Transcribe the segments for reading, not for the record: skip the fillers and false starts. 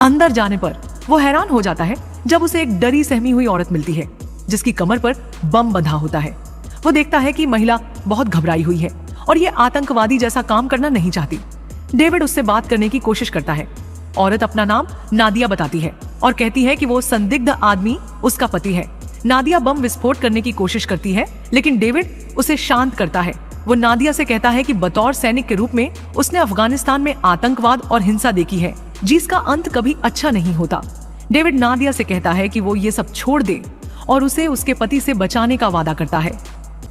अंदर जाने पर वो हैरान हो जाता है जब उसे एक डरी सहमी हुई औरत मिलती है जिसकी कमर पर बम बंधा होता है। वो देखता है कि महिला बहुत घबराई हुई है और ये आतंकवादी जैसा काम करना नहीं चाहती। डेविड उससे बात करने की कोशिश करता है। औरत अपना नाम नादिया बताती है और कहती है कि वो संदिग्ध आदमी उसका पति है। नादिया बम विस्फोट करने की कोशिश करती है लेकिन डेविड उसे शांत करता है। वो नादिया से कहता है कि बतौर सैनिक के रूप में उसने अफगानिस्तान में आतंकवाद और हिंसा देखी है जिसका अंत कभी अच्छा नहीं होता। डेविड नादिया से कहता है कि वो ये सब छोड़ दे और उसे उसके पति से बचाने का वादा करता है।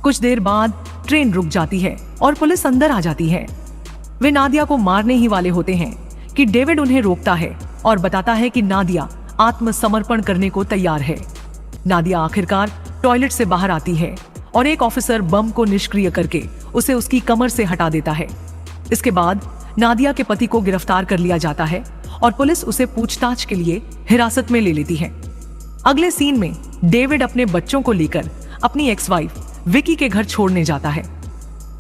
कुछ देर बाद ट्रेन रुक जाती है और पुलिस अंदर आ जाती है। वे नादिया को मारने ही वाले होते हैं कि डेविड उन्हें रोकता है और बताता है कि नादिया आत्मसमर्पण करने को तैयार है। नादिया आखिरकार टॉयलेट से बाहर आती है और एक ऑफिसर बम को निष्क्रिय करके उसे उसकी कमर से हटा देता है। इसके बाद नादिया के पति को गिरफ्तार कर लिया जाता है और पुलिस उसे पूछताछ के लिए हिरासत में ले लेती है। अगले सीन में डेविड अपने बच्चों को लेकर अपनी एक्स वाइफ विकी के घर छोड़ने जाता है।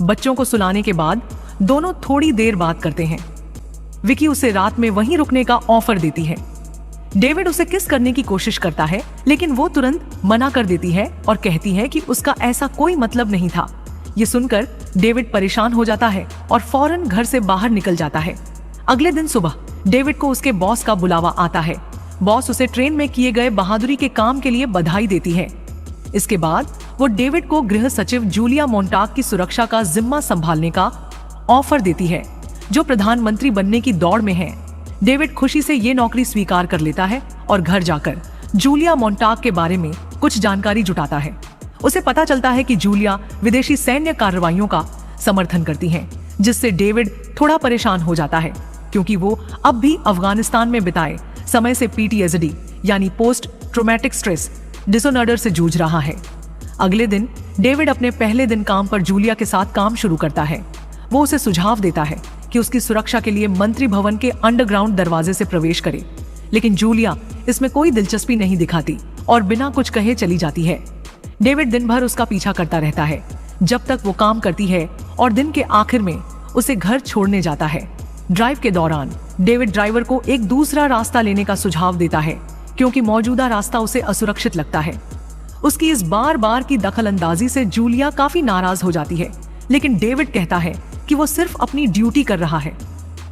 बच्चों को सुलाने के बाद दोनों थोड़ी देर बात करते हैं। विकी उसे रात में वहीं रुकने का ऑफर देती है। डेविड उसे किस करने की कोशिश करता है लेकिन वो तुरंत मना कर देती है और कहती है कि उसका ऐसा कोई मतलब नहीं था। ये सुनकर डेविड परेशान हो जाता है और फौरन घर से बाहर निकल जाता है। अगले दिन सुबह डेविड को उसके बॉस का बुलावा आता है। बॉस उसे ट्रेन में किए गए बहादुरी के काम के लिए बधाई देती है। इसके बाद वो डेविड को गृह सचिव जूलिया मोंटाग की सुरक्षा का जिम्मा संभालने का ऑफर देती है, जो प्रधानमंत्री बनने की दौड़ में है। डेविड खुशी से ये नौकरी स्वीकार कर लेता है और घर जाकर जूलिया मोंटाग के बारे में कुछ जानकारी जुटाता है। उसे पता चलता है कि जूलिया विदेशी सैन्य कार्रवाइयों का समर्थन करती हैं, जिससे डेविड थोड़ा परेशान हो जाता है क्योंकि वो अब भी अफगानिस्तान में बिताए समय से PTSD यानी पोस्ट ट्रॉमेटिक स्ट्रेस डिसऑर्डर से जूझ रहा है। अगले दिन डेविड अपने पहले दिन काम पर जूलिया के साथ काम शुरू करता है। वो उसे सुझाव देता है कि उसकी सुरक्षा के लिए मंत्री भवन के अंडरग्राउंड दरवाजे से प्रवेश करे, लेकिन जूलिया इसमें कोई दिलचस्पी नहीं दिखाती और बिना कुछ कहे चली जाती है। डेविड दिन भर उसका पीछा करता रहता है जब तक वो काम करती है और दिन के आखिर में उसे घर छोड़ने जाता है। ड्राइव के दौरान डेविड ड्राइवर को एक दूसरा रास्ता लेने का सुझाव देता है क्योंकि मौजूदा रास्ता उसे असुरक्षित लगता है। उसकी इस बार बार की दखलंदाजी से जूलिया काफी नाराज हो जाती है, लेकिन डेविड कहता है कि वो सिर्फ अपनी ड्यूटी कर रहा है।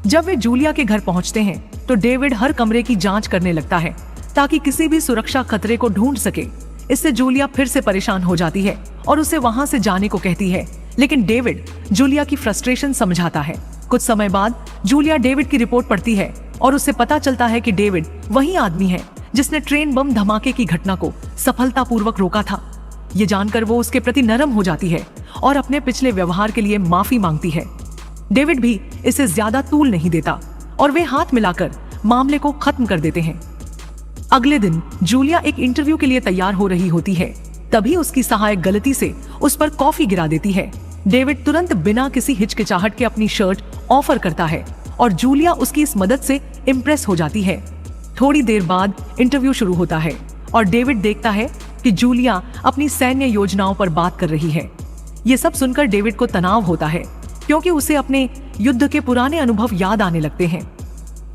जब वे जूलिया के घर पहुंचते हैं तो डेविड हर कमरे की जांच करने लगता है ताकि किसी भी सुरक्षा खतरे को ढूंढ सके। इससे जूलिया फिर से परेशान हो जाती है और उसे वहां से जाने को कहती है, लेकिन डेविड जूलिया की फ्रस्ट्रेशन समझाता है। कुछ समय बाद जूलिया डेविड की रिपोर्ट पढ़ती है और उससे पता चलता है कि डेविड वही आदमी है जिसने ट्रेन बम धमाके की घटना को सफलतापूर्वक रोका था। ये जानकर वो उसके प्रति नरम हो जाती है और अपने पिछले व्यवहार के लिए माफी मांगती है। डेविड भी इसे ज्यादा तूल नहीं देता और वे हाथ मिलाकर मामले को खत्म कर देते हैं। अगले दिन जूलिया एक इंटरव्यू के लिए तैयार हो रही होती है, तभी उसकी सहायक गलती से उस पर कॉफी गिरा देती है। डेविड तुरंत बिना किसी हिचकिचाहट के अपनी शर्ट ऑफर करता है और जूलिया उसकी इस मदद से इम्प्रेस हो जाती है। थोड़ी देर बाद इंटरव्यू शुरू होता है और डेविड देखता है कि जूलिया अपनी सैन्य योजनाओं पर बात कर रही है। ये सब सुनकर डेविड को तनाव होता है क्योंकि उसे अपने युद्ध के पुराने अनुभव याद आने लगते हैं।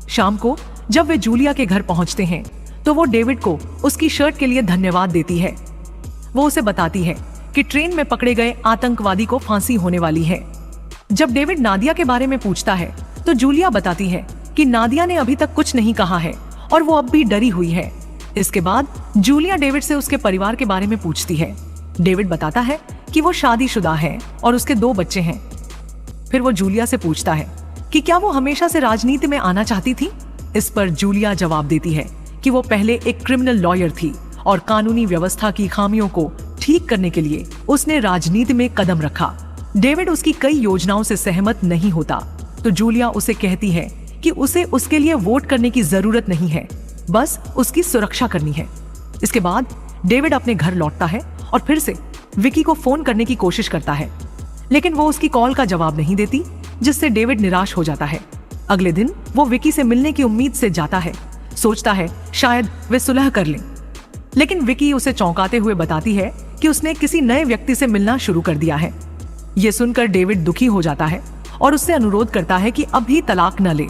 शाम को जब वे जूलिया के घर पहुंचते हैं तो वो डेविड को उसकी शर्ट के लिए धन्यवाद देती है। वो उसे बताती है कि ट्रेन में पकड़े गए आतंकवादी को फांसी होने वाली है। जब डेविड नादिया के बारे में पूछता है तो जूलिया बताती है कि नादिया ने अभी तक कुछ नहीं कहा है और वो अब भी डरी हुई है। इसके बाद जूलिया डेविड से उसके परिवार के बारे में पूछती है। डेविड बताता है कि वो शादीशुदा है और उसके 2 बच्चे हैं। फिर वो जूलिया से पूछता है कि क्या वो हमेशा से राजनीति में आना चाहती थी। इस पर जूलिया जवाब देती है कि वो पहले एक क्रिमिनल लॉयर थी और कानूनी व्यवस्था की खामियों को ठीक करने के लिए उसने राजनीति में कदम रखा। डेविड उसकी कई योजनाओं से सहमत नहीं होता तो जूलिया उसे कहती है कि उसे उसके लिए वोट करने की जरूरत नहीं है, बस उसकी सुरक्षा करनी है। इसके बाद डेविड अपने घर लौटता है और फिर से विकी को फोन करने की कोशिश करता है, लेकिन वो उसकी कॉल का जवाब नहीं देती, जिससे डेविड निराश हो जाता है। अगले दिन वो विकी से मिलने की उम्मीद से जाता है, सोचता है शायद वे सुलह कर लें, लेकिन विकी उसे चौंकाते हुए बताती है कि उसने किसी नए व्यक्ति से मिलना शुरू कर दिया है। ये सुनकर डेविड दुखी हो जाता है और उससे अनुरोध करता है कि अभी तलाक न ले।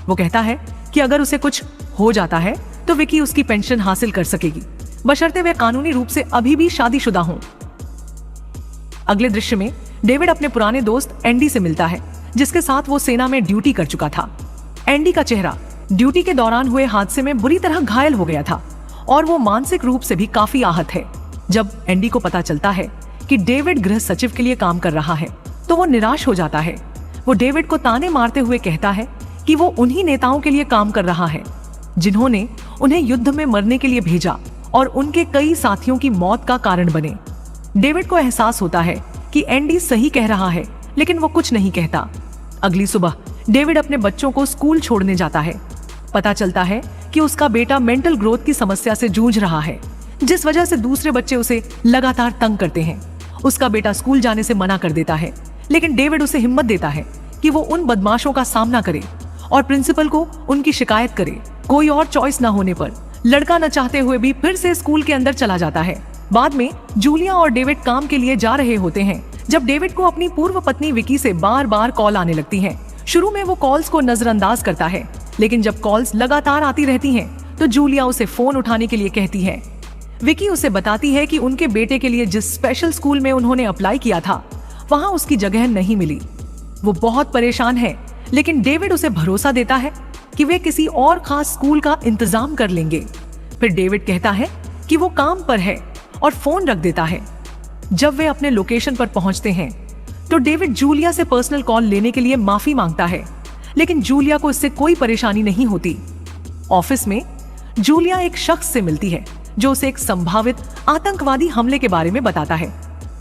वो कहता है कि अगर उसे कुछ हो जाता है तो विकी उसकी पेंशन हासिल कर सकेगी, बशर्ते वे कानूनी रूप से अभी भी शादीशुदा हों। अगले दृश्य में डेविड अपने पुराने दोस्त एंडी से मिलता है, जिसके साथ वो सेना में ड्यूटी कर चुका था। एंडी का चेहरा ड्यूटी के दौरान हुए हादसे में बुरी तरह घायल हो गया था और वो मानसिक रूप से भी काफी आहत है। जब एंडी को पता चलता है कि डेविड गृह सचिव के लिए काम कर रहा है तो वो निराश हो जाता है। वो डेविड को ताने मारते हुए कहता है कि वो उन्हीं नेताओं के लिए काम कर रहा है जिन्होंने उन्हें युद्ध में मरने के लिए भेजा और उनके कई साथियों की मौत का कारण बने। डेविड को एहसास होता है कि एंडी सही कह रहा है, लेकिन वो कुछ नहीं कहता। अगली सुबह डेविड अपने बच्चों को स्कूल छोड़ने जाता है। पता चलता है कि उसका बेटा मेंटल ग्रोथ की समस्या से जूझ रहा है, जिस वजह से दूसरे बच्चे उसे लगातार तंग करते हैं। उसका बेटा स्कूल जाने से मना कर देता है, लेकिन डेविड उसे हिम्मत देता है कि वो उन बदमाशों का सामना करे और प्रिंसिपल को उनकी शिकायत करे। कोई और चॉइस न होने पर लड़का न चाहते हुए भी फिर से स्कूल के अंदर चला जाता है। बाद में जूलिया और डेविड काम के लिए जा रहे होते हैं जब डेविड को अपनी पूर्व पत्नी विकी से बार बार कॉल आने लगती हैं। शुरू में वो कॉल्स को नजरअंदाज करता है, लेकिन जब कॉल्स लगातार आती रहती हैं तो जूलिया उसे फोन उठाने के लिए कहती है। विकी उसे बताती है कि उनके बेटे के लिए जिस स्पेशल स्कूल में उन्होंने अप्लाई किया था वहां उसकी जगह नहीं मिली। वो बहुत परेशान है, लेकिन डेविड उसे भरोसा देता है कि वे किसी और खास स्कूल का इंतजाम कर लेंगे। फिर डेविड कहता है कि वो काम पर है और फोन रख देता है। जब वे अपने लोकेशन पर पहुंचते हैं तो डेविड जूलिया से पर्सनल कॉल लेने के लिए माफी मांगता है, लेकिन जूलिया को इससे कोई परेशानी नहीं होती। ऑफिस में जूलिया एक शख्स से मिलती है जो उसे एक संभावित आतंकवादी हमले के बारे में बताता है,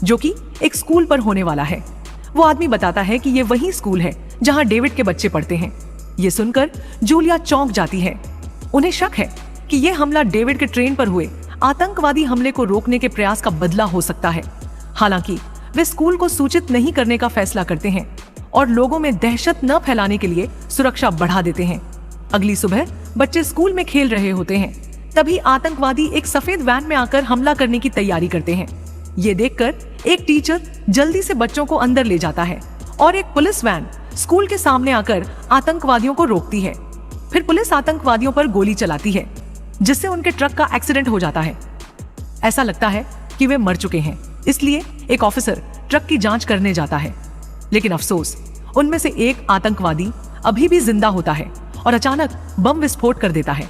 जो कि एक स्कूल पर होने वाला है। वो आदमी बताता है कि ये वही स्कूल है जहां डेविड के बच्चे पढ़ते हैं। ये सुनकर जूलिया चौंक जाती है। उन्हें शक है कि ये हमला डेविड के ट्रेन पर हुए आतंकवादी हमले को रोकने के प्रयास का बदला हो सकता है। हालांकि वे स्कूल को सूचित नहीं करने का फैसला करते हैं और लोगों में दहशत न फैलाने के लिए सुरक्षा बढ़ा देते हैं। अगली सुबह बच्चे स्कूल में खेल रहे होते हैं, तभी आतंकवादी एक सफेद वैन में आकर हमला करने की तैयारी करते हैं। ये देखकर एक टीचर जल्दी से बच्चों को अंदर ले जाता है और एक पुलिस वैन स्कूल के सामने आकर आतंकवादियों को रोकती है। फिर पुलिस आतंकवादियों पर गोली चलाती है, जिससे उनके ट्रक का एक्सीडेंट हो जाता है। ऐसा लगता है कि वे मर चुके हैं, इसलिए एक ऑफिसर ट्रक की जांच करने जाता है। लेकिन अफसोस, उनमें से एक आतंकवादी अभी भी जिंदा होता है और अचानक बम विस्फोट कर देता है।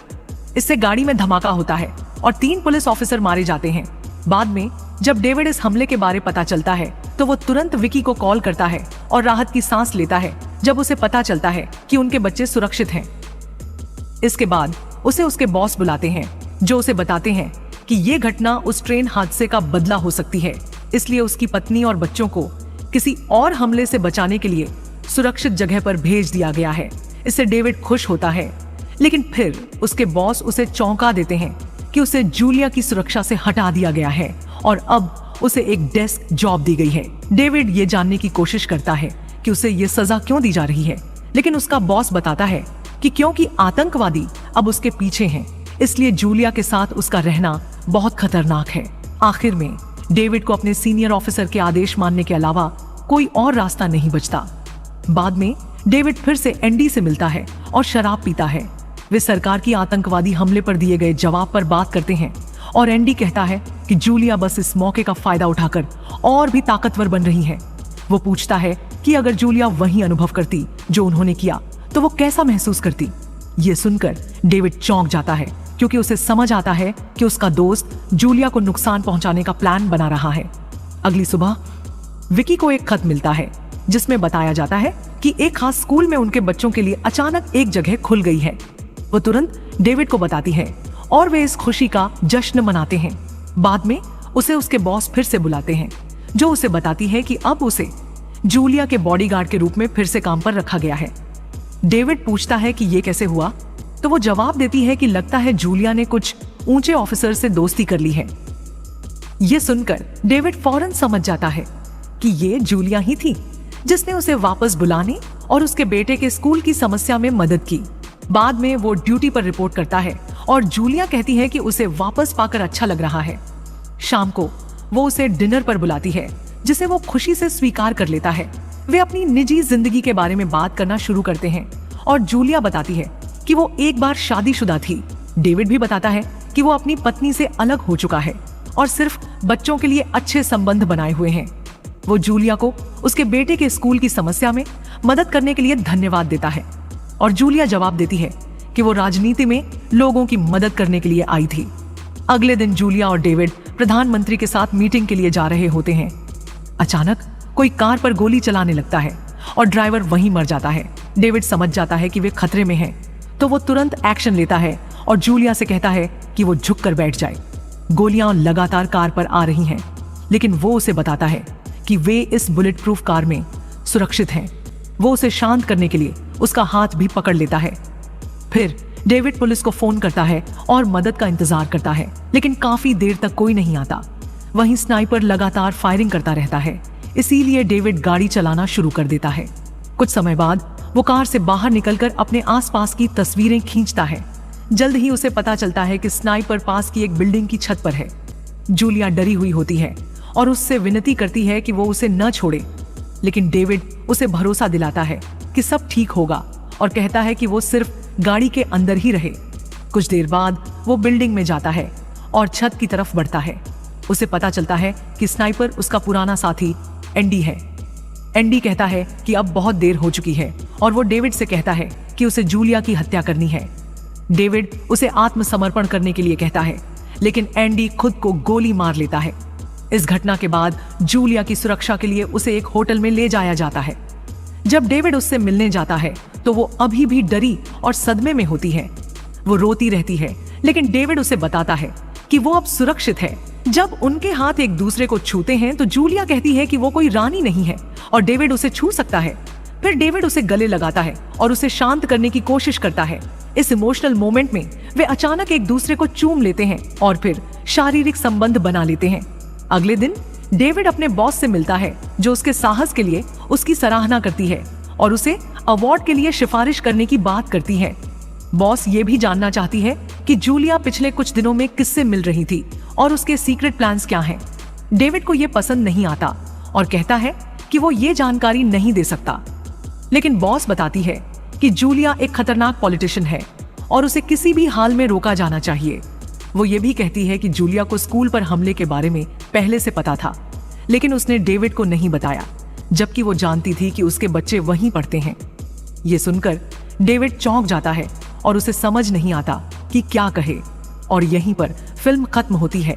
इससे गाड़ी में धमाका होता है और 3 पुलिस ऑफिसर मारे जाते हैं। बाद में जब डेविड इस हमले के बारे पता चलता है तो वो तुरंत विकी को कॉल करता है और राहत की सांस लेता है जब उसे पता चलता है कि उनके बच्चे सुरक्षित हैं। इसके बाद उसे उसके बॉस बुलाते हैं, जो उसे बताते हैं कि ये घटना उस ट्रेन हादसे का बदला हो सकती है, इसलिए उसकी पत्नी और बच्चों को किसी और हमले से बचाने के लिए सुरक्षित जगह पर भेज दिया गया है। इससे डेविड खुश होता है, लेकिन फिर उसके बॉस उसे चौंका देते हैं कि उसे जूलिया की सुरक्षा से हटा दिया गया है और अब उसे एक डेस्क जॉब दी गई है। डेविड ये जानने की कोशिश करता है कि उसे ये सजा क्यों दी जा रही है, लेकिन उसका बॉस बताता है कि क्योंकि आतंकवादी अब उसके पीछे हैं, इसलिए जूलिया के साथ उसका रहना बहुत खतरनाक है। आखिर में डेविड को अपने सीनियर ऑफिसर के आदेश मानने के अलावा कोई और रास्ता नहीं बचता। बाद में डेविड फिर से एंडी से मिलता है और शराब पीता है। वे सरकार की आतंकवादी हमले पर दिए गए जवाब पर बात करते हैं और एंडी कहता है कि जूलिया बस इस मौके का फायदा उठाकर और भी ताकतवर बन रही है। वो पूछता है कि अगर जूलिया वही अनुभव करती जो उन्होंने किया तो वो कैसा महसूस करती। ये सुनकर डेविड चौंक जाता है, क्योंकि उसे समझ आता है कि उसका दोस्त जूलिया को नुकसान पहुंचाने का प्लान बना रहा है। अगली सुबह विकी को एक खत मिलता है जिसमें बताया जाता है कि एक खास स्कूल में उनके बच्चों के लिए अचानक एक जगह खुल गई है। वो तुरंत डेविड को बताती है और वे इस खुशी का जश्न मनाते हैं। बाद में उसे उसके बॉस फिर से बुलाते हैं, जो उसे बताती है कि अब उसे जूलिया के बॉडीगार्ड के रूप में फिर से काम पर रखा गया है। डेविड पूछता है कि ये कैसे हुआ, तो वो जवाब देती है कि लगता है जूलिया ने कुछ ऊंचे ऑफिसर से दोस्ती कर ली है। ये सुनकर डेविड फौरन समझ जाता है कि ये जूलिया ही थी जिसने उसे वापस बुलाने और उसके बेटे के स्कूल की समस्या में मदद की। बाद में वो ड्यूटी पर रिपोर्ट करता है और जूलिया कहती है कि उसे वापस पाकर अच्छा लग रहा है। शाम को वो उसे डिनर पर बुलाती है, जिसे वो खुशी से स्वीकार कर लेता है। वे अपनी निजी जिंदगी के बारे में बात करना शुरू करते हैं और जूलिया बताती है कि वो एक बार शादीशुदा थी। डेविड भी बताता है कि वो अपनी पत्नी से अलग हो चुका है और सिर्फ बच्चों के लिए अच्छे संबंध बनाए हुए हैं। वो जूलिया को उसके बेटे के स्कूल की समस्या में मदद करने के लिए धन्यवाद देता है और जूलिया जवाब देती है कि वो राजनीति में लोगों की मदद करने के लिए आई थी। अगले दिन जूलिया और डेविड प्रधानमंत्री के साथ मीटिंग के लिए जा रहे होते हैं। अचानक कोई कार पर गोली चलाने लगता है और ड्राइवर वहीं मर जाता है। डेविड समझ जाता है कि वे खतरे में हैं, तो वो तुरंत एक्शन लेता है और जूलिया से कहता है कि वो झुक कर बैठ जाए। गोलियां लगातार कार पर आ रही हैं, लेकिन वो उसे बताता है कि वे इस बुलेट प्रूफ कार में सुरक्षित हैं। वो उसे शांत करने के लिए उसका हाथ भी पकड़ लेता है। फिर डेविड पुलिस को फोन करता है और मदद का इंतजार करता है, लेकिन काफी देर तक कोई नहीं आता। वहीं स्नाइपर लगातार फायरिंग करता रहता है, इसीलिए डेविड गाड़ी चलाना शुरू कर देता है। कुछ समय बाद वो कार से बाहर निकलकर अपने आसपास की तस्वीरें खींचता है। जल्द ही उसे पता चलता है कि स्नाइपर पास की एक बिल्डिंग की छत पर है। जूलिया डरी हुई होती है और उससे विनती करती है कि वो उसे न छोड़े, लेकिन डेविड उसे भरोसा दिलाता है कि सब ठीक होगा और कहता है कि वो सिर्फ गाड़ी के अंदर ही रहे। कुछ देर बाद वो बिल्डिंग में जाता है और छत की तरफ बढ़ता है। उसे पता चलता है कि स्नाइपर उसका पुराना साथी एंडी है। एंडी कहता है कि अब बहुत देर हो चुकी है और वो डेविड से कहता है कि उसे जूलिया की हत्या करनी है। डेविड उसे आत्मसमर्पण करने के लिए कहता है, लेकिन एंडी खुद को गोली मार लेता है। इस घटना के बाद जूलिया की सुरक्षा के लिए उसे एक होटल में ले जाया जाता है। जब डेविड उससे मिलने जाता है तो वो अभी भी डरी और सदमे में होती है। वो रोती रहती है, लेकिन डेविड उसे बताता है कि वो अब सुरक्षित है। जब उनके हाथ एक दूसरे को छूते हैं तो जूलिया कहती है कि वो कोई रानी नहीं है और डेविड उसे छू सकता है। फिर डेविड उसे गले लगाता है और उसे शांत करने की कोशिश करता है। इस इमोशनल मोमेंट में वे अचानक एक दूसरे को चूम लेते हैं और फिर शारीरिक संबंध बना लेते हैं। अगले दिन डेविड अपने बॉस से मिलता है, जो उसके साहस के लिए उसकी सराहना करती है और उसे अवार्ड के लिए सिफारिश करने की बात करती है। बॉस ये भी जानना चाहती है कि जूलिया पिछले कुछ दिनों में किससे मिल रही थी और उसके सीक्रेट प्लान्स क्या हैं। डेविड को ये पसंद नहीं आता और कहता है कि वो ये जानकारी नहीं दे सकता, लेकिन बॉस बताती है कि जूलिया एक खतरनाक पॉलिटिशियन है और उसे किसी भी हाल में रोका जाना चाहिए। वो ये भी कहती है कि जूलिया को स्कूल पर हमले के बारे में पहले से पता था, लेकिन उसने डेविड को नहीं बताया, जबकि वो जानती थी कि उसके बच्चे वहीं पढ़ते हैं। ये सुनकर डेविड चौंक जाता है और उसे समझ नहीं आता कि क्या कहे, और यहीं पर फिल्म खत्म होती है।